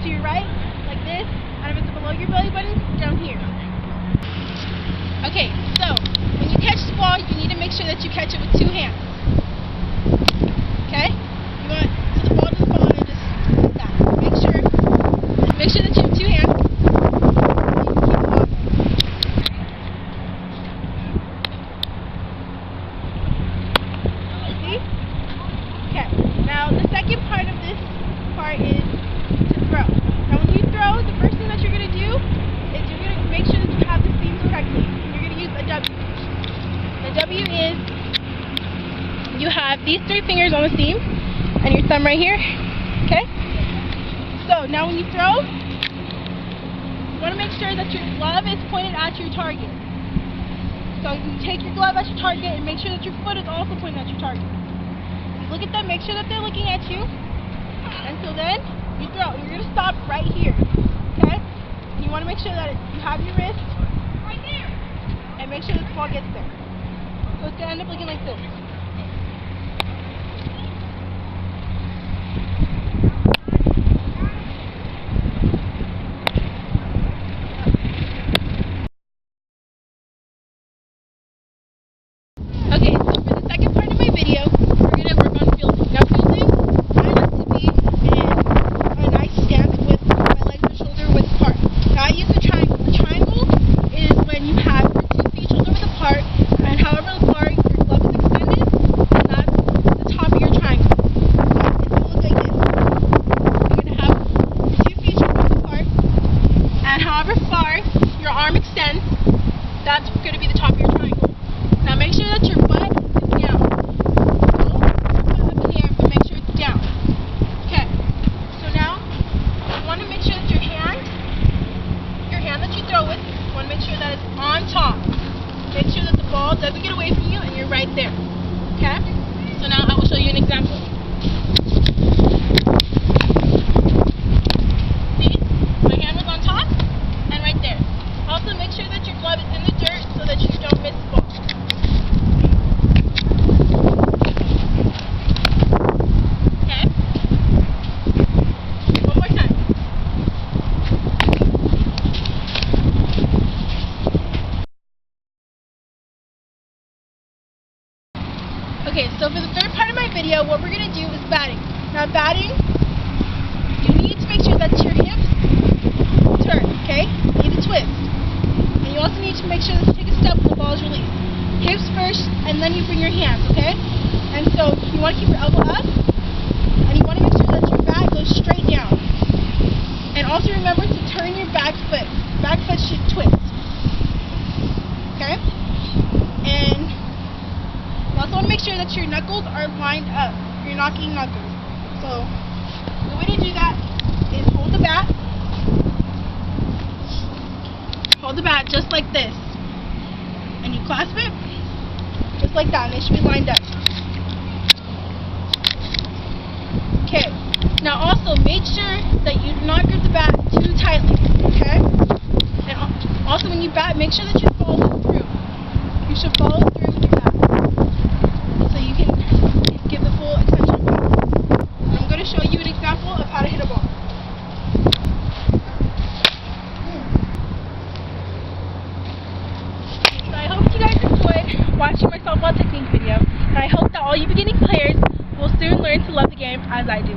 to your right, like this, and if it's below your belly button, down here. Okay, so when you catch the ball, you need to make sure that you catch it with 2 hands. Okay? You want so the ball doesn't fall and just like that. Make sure that you have 2 hands. See? Okay. Now the second part of this part is to throw. Now when you throw, the first thing that you're gonna do is you're gonna make sure that you have the seams correctly. You're gonna use a W. The W is you have these 3 fingers on the seam and your thumb right here. Okay? So now when you throw, you want to make sure that your glove is pointed at your target. So you take your glove at your target and make sure that your foot is also pointed at your target. You look at them, make sure that they're looking at you. And so then you throw. You're going to stop right here. Okay? And you want to make sure that you have your wrist right there. And make sure that the ball gets there. So it's going to end up looking like this. Okay, so for the second part of my video, we're going to work on fielding. Now fielding, I like to be in a nice stance with my legs and shoulder width apart. Now I use the triangle. The triangle is when you have your 2 feet shoulder width apart, and however far your glove is extended, and that's the top of your triangle. It's going to look like this. You're going to have your 2 feet shoulder width apart, and however far your arm extends, that's going to be the top of your triangle. Now make sure that your butt is down. Don't put it up in the air, but make sure it's down. Okay. So now you want to make sure that your hand that you throw with, you want to make sure that it's on top. Make sure that the ball doesn't get away from you and you're right there. Okay? So now I will show you an example. See? My hand was on top and right there. Also make sure that your glove is in the dirt so that you don't miss the ball. Okay, so for the third part of my video, what we're going to do is batting. Now batting, you need to make sure that your hips turn, okay? You need to twist. And you also need to make sure that you take a step when the ball is released. Hips first, and then you bring your hands, okay? And so you want to keep your elbow up, and you want to make sure that your bat goes straight down. And also remember to turn your back foot. Back foot should twist. Okay? And you also want to make sure that your knuckles are lined up. You're knocking knuckles. So, the way to do that is hold the bat. Hold the bat just like this. And you clasp it just like that. And they should be lined up. Okay. Now also, make sure that you do not grip the bat too tightly. Okay? And also, when you bat, make sure that you follow through. You should follow through with your bat. Give the full extension of bounce. I'm going to show you an example of how to hit a ball. So I hope you guys enjoyed watching my softball technique video, and I hope that all you beginning players will soon learn to love the game as I do.